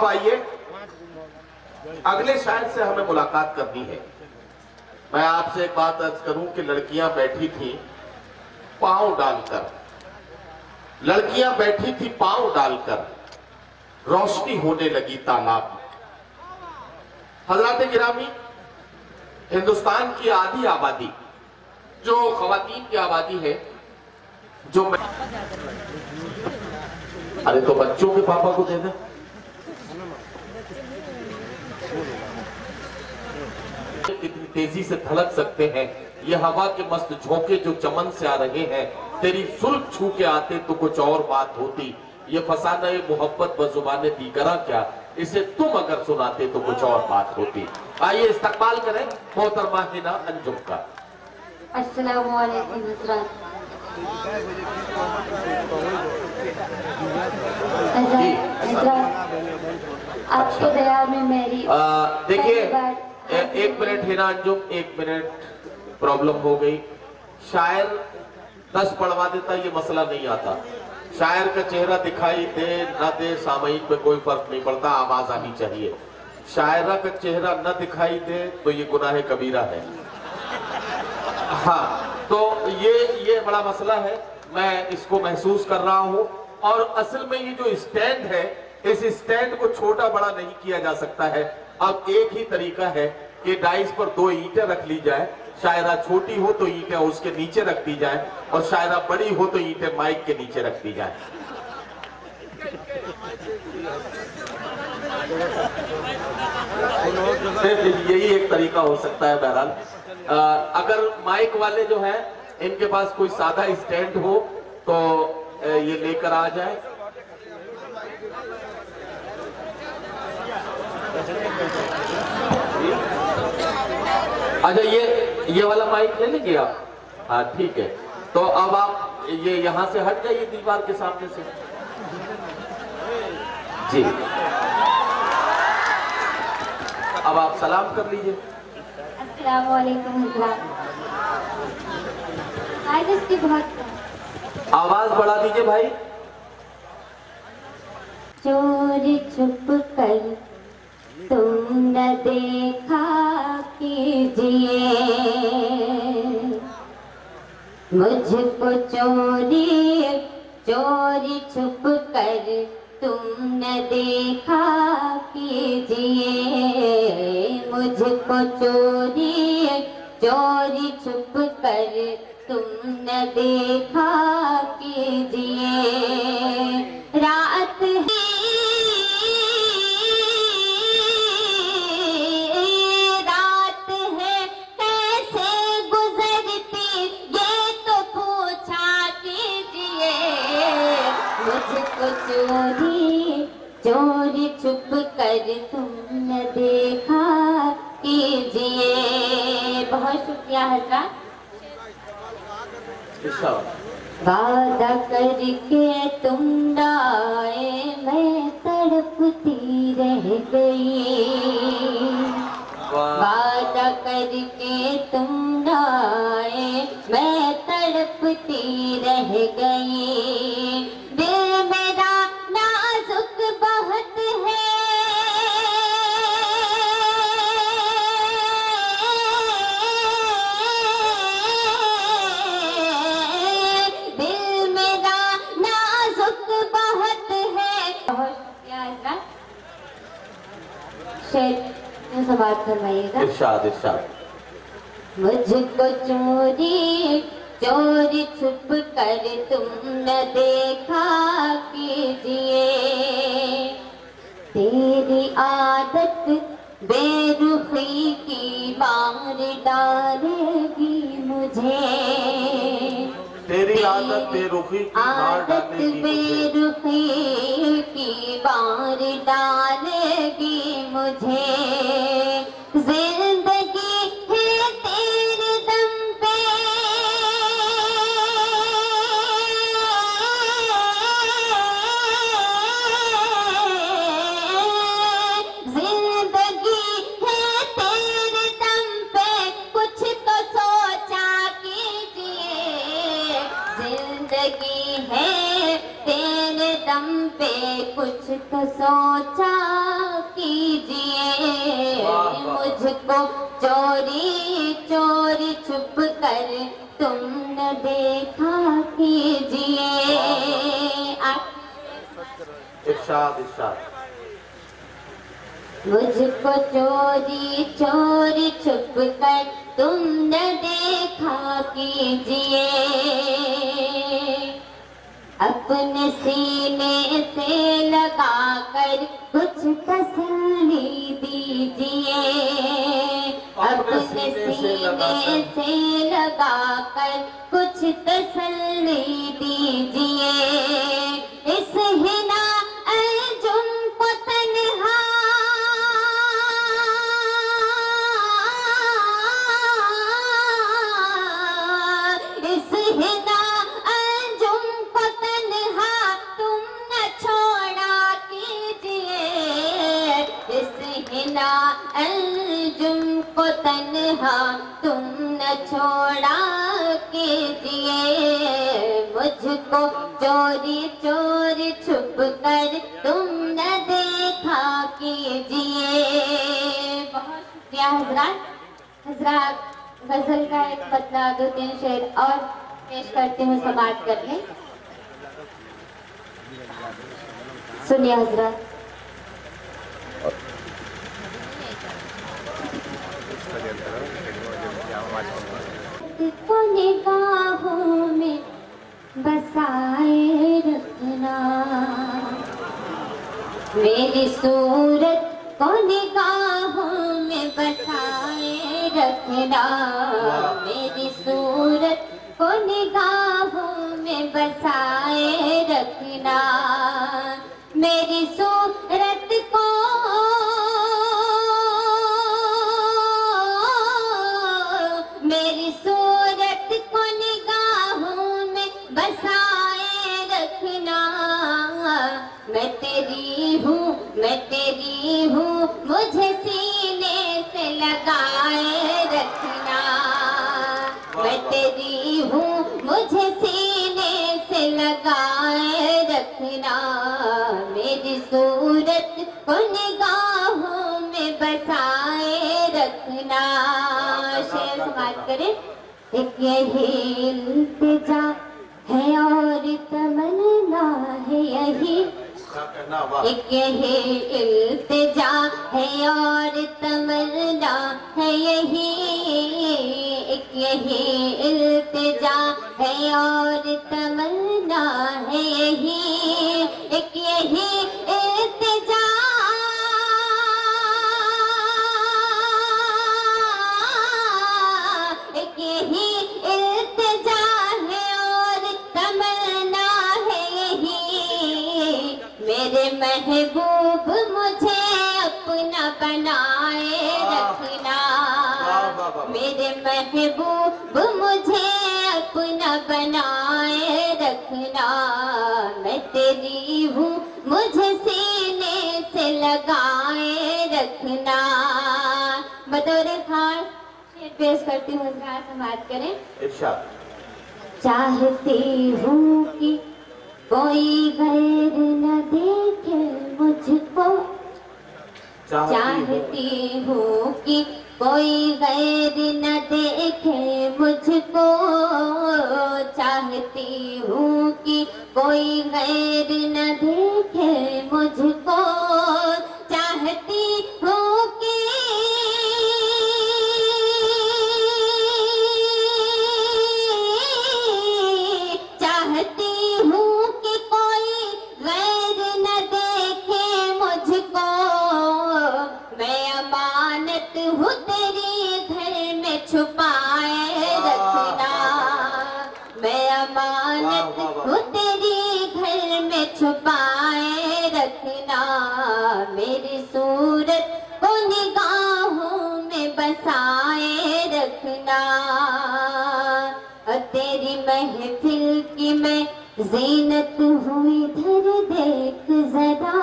अब आइए, अगले शायर से हमें मुलाकात करनी है। मैं आपसे एक बात अर्ज करूं कि लड़कियां बैठी थी पांव डालकर, लड़कियां बैठी थी पांव डालकर, रोशनी होने लगी तालाब में। हजरात गिरामी, हिंदुस्तान की आधी आबादी जो खवातीन की आबादी है, जो अरे तो बच्चों के पापा को दे दे। कितनी तेजी से धड़क सकते हैं ये हवा के मस्त झोंके जो चमन से आ रहे हैं। तेरी सुल्फ छू के आते तो कुछ और बात होती, ये फसाना मोहब्बत बजुबाने दीगरा क्या, इसे तुम अगर सुनाते तो कुछ और बात होती। आइए इस्तकबाल करें मोहतरमा हिना अंजुम का। अस्सलामु अलैकुम हज़रात। आपके दया में मेरी देखिए, एक मिनट हिना अंजुम, एक मिनट, प्रॉब्लम हो गई। शायर 10 पढ़वा देता ये मसला नहीं आता। शायर का चेहरा दिखाई दे न दे सामयीन पे कोई फर्क नहीं पड़ता, आवाज आनी चाहिए। शायरा का चेहरा न दिखाई दे तो ये गुनाह कबीरा है। हाँ, तो ये बड़ा मसला है, मैं इसको महसूस कर रहा हूँ। और असल में ये जो स्टैंड है, इस स्टैंड को छोटा बड़ा नहीं किया जा सकता है। अब एक ही तरीका है कि डाइस पर 2 ईंटें रख ली जाए, शायरा छोटी हो तो ईंटें उसके नीचे रख दी जाए, और शायरा बड़ी हो तो ईंटें माइक के नीचे रख दी जाए। यही एक तरीका हो सकता है। बहरहाल अगर माइक वाले जो हैं इनके पास कोई सादा स्टैंड हो तो ये लेकर आ जाए। अच्छा, ये वाला माइक ले लेंगे आप? हाँ ठीक है, तो अब आप ये यहाँ से हट जाइए दीवार के सामने से जी। अब आप सलाम कर लीजिए। अस्सलामु अलैकुम हज़रात। आज इसकी बहुत आवाज बढ़ा दीजिए भाई। चोरी छुप कर तुम न देखा कीजिए, मुझको चोरी चोरी छुप कर तुम न देखा कीजिए, मुझको चोरी चोरी छुप कर तुम न देखा कीजिए। रात है कैसे गुजरती ये तो पूछा कीजिए, मुझको चोरी चोरी छुप कर तुम न देखा कीजिए। बहुत शुक्रिया हज़रात। वादा करके तुम न आए, मैं तड़पती रह गई, वादा करके तुम न आए, मैं तड़पती रह गई। दिल मेरा नाजुक बहुत है, दिल मेरा नाजुक बहुत है। बहुत शुक्रिया। शेर समाप्त करवाइएगा। इरशाद इरशाद। मुझको चोरी चोरी छुप कर तुम न देखा कीजिए, तेरी आदत बेरुखी की मार डालेगी मुझे, तेरी आदत बेरुखी की मार डालेगी बेरुखी की मार डालेगी मुझे। जिंदगी है तेरे दम पे, जिंदगी है तेरे दम पे, कुछ तो सोचा कीजिए। जिंदगी है तेरे दम पे, कुछ कुछ तो सोचा कीजिए, मुझको चोरी चोरी छुप कर तुम न देखा कीजिए। इरशाद इरशाद। मुझको चोरी चोरी छुप कर तुम न देखा कीजिए, अपने सीने से लगा कर कुछ तसल्ली दीजिए, अपने सीने से लगा कर कुछ तसल्ली दीजिए। इस हिना अर्जुन को तन्हा अर्जुन को तन्हा तुम न छोड़ा कीजिए, मुझको चोरी चोरी छुप कर तुम न देखा कीजिए। बहुत शुक्रिया हजरात। हजरात गजल का एक पतला 2-3 शेर और पेश करते हुए समाप्त कर लें। सुनिए हजरात। को निगाहों में बसाए रखना, मेरी सूरत को निगाहों में बसाए रखना, मेरी सूरत को निगाहों में बसाए रखना, मेरी सूरत को मेरी सूरत को निगाहों में बसाए रखना, मैं तेरी हूँ मुझे सीने से लगाए रखना, मैं तेरी हूँ मुझे सीने से लगाए रखना, मेरी सूरत को निगाहों में बसाए रखना। शेर समाप्त करें। एक यही इल्तिजा है और तमन्ना है यही, एक यही इल्तिजा है और तमन्ना है यही, एक यही इल्तिजा है और तमन्ना है यही, एक यही इल्तिजा यही इल्तिजा है और तमन्ना है यही, मेरे महबूब मुझे अपना बनाए रखना, मेरे महबूब मुझे अपना बनाए रखना, मैं तेरी हूँ मुझे सीने से लगाए रखना। बतौर खास पेश करती हूँ, समाप्त करें। इरशाद। चाहती हूँ कि कोई गैर न देखे मुझको, चाहती हूँ कि कोई गैर न देखे मुझको, चाहती हूँ कि कोई गैर न देखे मुझको, चाहती हूँ कि हूँ तेरी घर में छुपाए रखना, मैं अमानत हूँ तेरी घर में छुपाए रखना, मेरी सूरत को निगाहों में बसाए रखना, और तेरी महफिल की मैं जीनत हुई इधर देख जरा,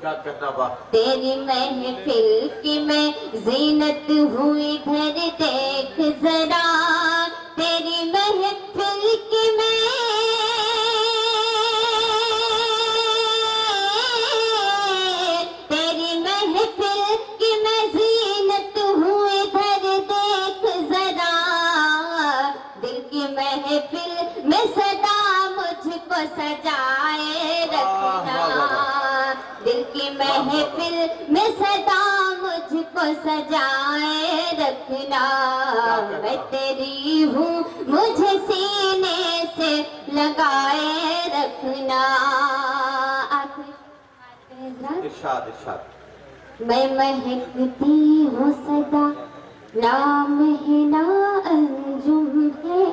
क्या कहना बा? तेरी महफिल की मैं जीनत हुई इधर देख जरा, तेरी महफिल की मैं में सदा मुझको सजाए रखना। मैं तेरी हूँ मुझे सीने से लगाए रखना। इरशाद इरशाद। मैं महकती हूँ सदा, नाम है ना अंजुम है।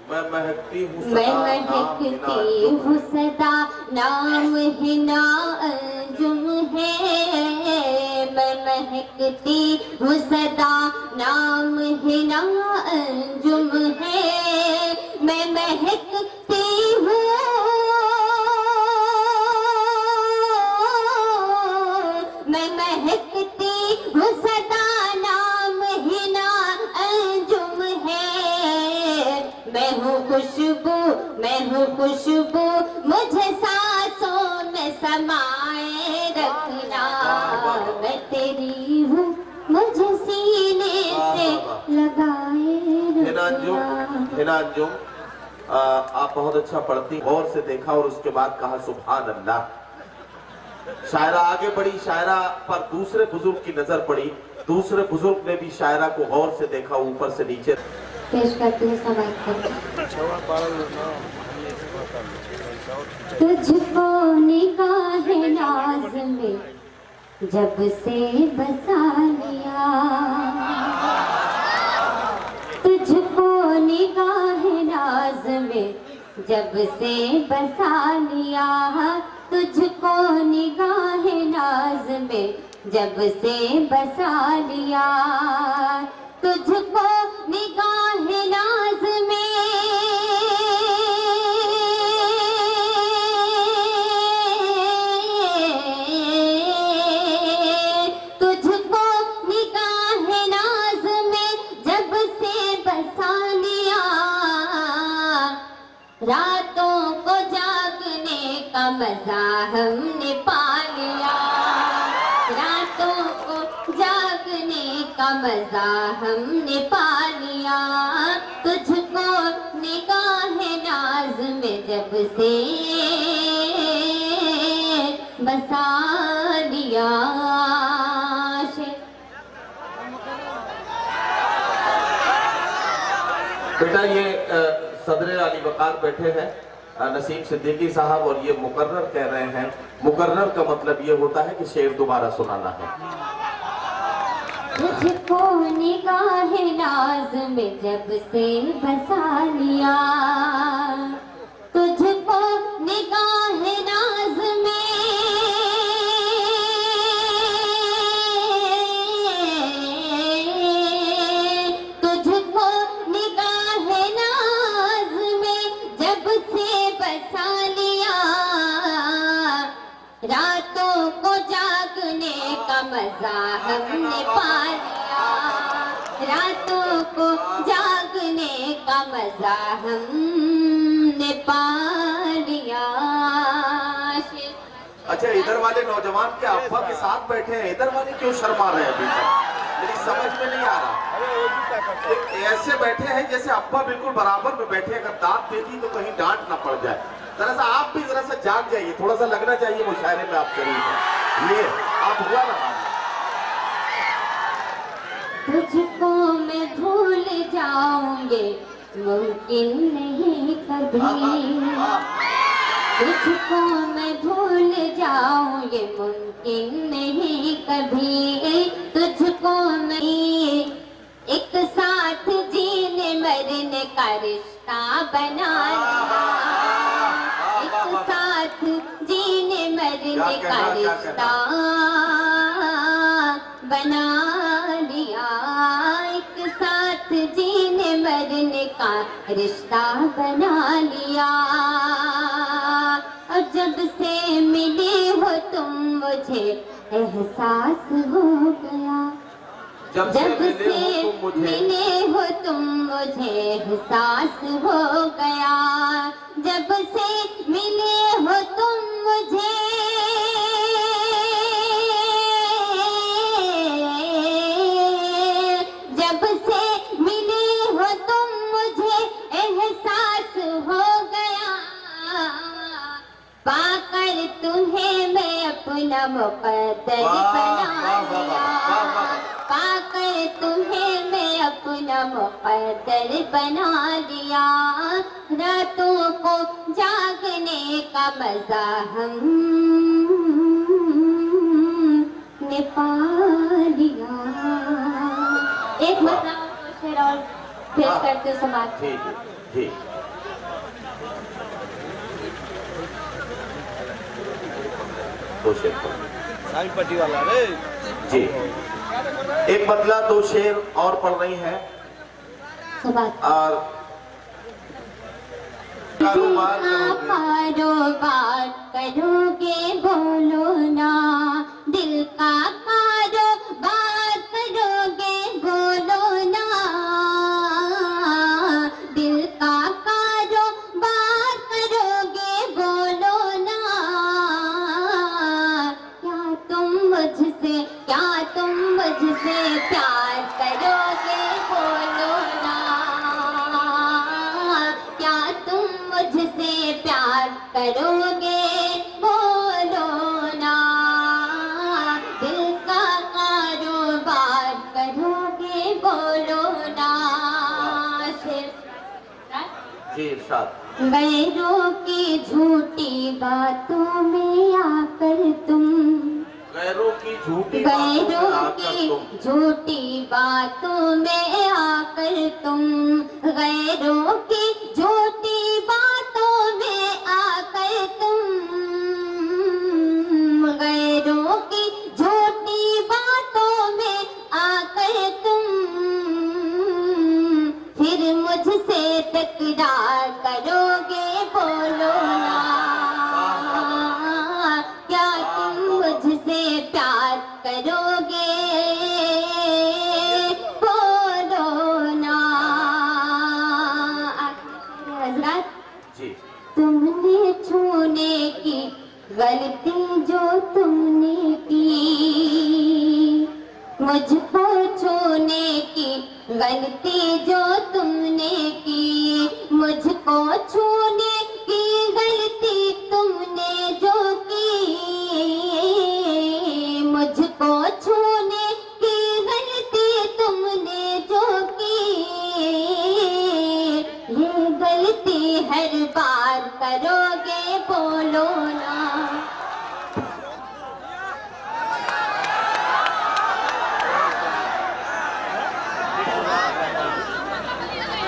मैं महकती हूँ सदा, नाम है ना अंजुम है। मैं महकती हूँ सदा, नाम है ना अंजुम है। मैं महकती हूँ, मैं महकती हूँ सदा, नाम है ना अंजुम है। मैं हूँ खुशबू, मैं हूँ खुशबू, मुझे सांसों में समाए रखना। मैं तेरी हूँ मुझे सीने से लगाए रखना। हिना अंजुम, आप बहुत अच्छा पढ़ती, गौर से देखा और उसके बाद कहा सुभान अल्लाह। शायरा आगे बढ़ी, शायरा पर दूसरे बुजुर्ग की नजर पड़ी, दूसरे बुजुर्ग ने भी शायरा को गौर से देखा ऊपर से नीचे। पेश करती है तुझको निगाह नाज में जब से बसा लिया, तुझको निगाह नाज में जब से बसा लिया, तुझको निगाह नाज में जब से बसा लिया, तुझको निगाह नाज में तुझको निगाह नाज में जब से बसा लिया, रातों को जागने का मजा हमने पा लिया, रातों को जागने का मजा हमने पा लिया, तुझको निगाह नाज में जब से बसा लिया। बेटा ये सदर अली वकार बैठे हैं, नसीम सिद्दीकी साहब, और ये मुकर्रर कह रहे हैं। मुकर्रर का मतलब ये होता है कि शेर दोबारा सुनाना है। तुझको निगाह नाज में जब से बसा लिया, तुझको निगाह नाज में तुझको निगाह नाज में जब से बसा लिया, रातों को जागने का मजा हमने पा लिया, रातों को जागने का मजा हमने पा लिया। अच्छा, इधर वाले नौजवान के अब्बा के साथ बैठे हैं, इधर वाले क्यों शर्मा रहे हैं अभी तक? मेरी समझ में नहीं आ रहा। ऐसे बैठे हैं जैसे अब्बा बिल्कुल बराबर में बैठे, अगर दांत देती तो कहीं डांट ना पड़ जाए। जरा सा आप भी जरा सा जाग जाइए, थोड़ा सा लगना चाहिए मुशायरे में आप शरीफ हैं। ये आप हुआ ना, तुझको मैं भूल जाऊंगी मुमकिन नहीं कभी, तुझको मैं भूल जाऊंगी मुमकिन नहीं कभी, तुझको मैं एक साथ जीने मरने का रिश्ता बना लिया, एक साथ जीने मरने का रिश्ता बना लिया, एक साथ जीने मरने का रिश्ता बना लिया। और जब से मिले हो तुम मुझे एहसास हो गया, जब से मिले हो तुम मुझे एहसास हो गया, जब से मिले हो तुम मुझे जब से मिले हो तुम मुझे एहसास हो गया, पाकर तुम्हें मैं अपना मुकद्दर बना मुकद्दर बना लिया, रातों को जागने का मजा हमने पा लिया। एक मतलब शेर और पेश करते समाप्त। जी दो शेर पट्टी वाला रे जी, एक बदला दो शेर और पढ़ रही हैं और कारोबार करोगे बोलो ना, दिल का कारोबार करोगे बोलो ना, दिल का कारोबार करोगे बोलो ना, क्या तुम मुझसे प्यार करोगे बोलो ना, क्या तुम मुझसे प्यार करोगे बोलो ना, दिल का कारोबार करोगे बोलो ना। जी इरशाद। गैरों की झूठी बातों में आकर तुम, गैरों की झूठी बातों में आकर तुम, गैरों की झूठी बातों में आकर तुम, गैरों की झूठी बातों में आकर तुम, फिर मुझसे तकरार करोगे बोलो ना, क्या तुम मुझसे प्यार करोगे बोलो ना। हज़रत तुमने छूने की गलती जो तुमने की, मुझको छूने की गलती जो तुमने की, मुझको छूने की गलती तुमने जो की, मुझको छूने की गलती तुमने जो की, ये गलती हर बार करोगे बोलो ना।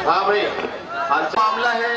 हाँ भाई, मामला है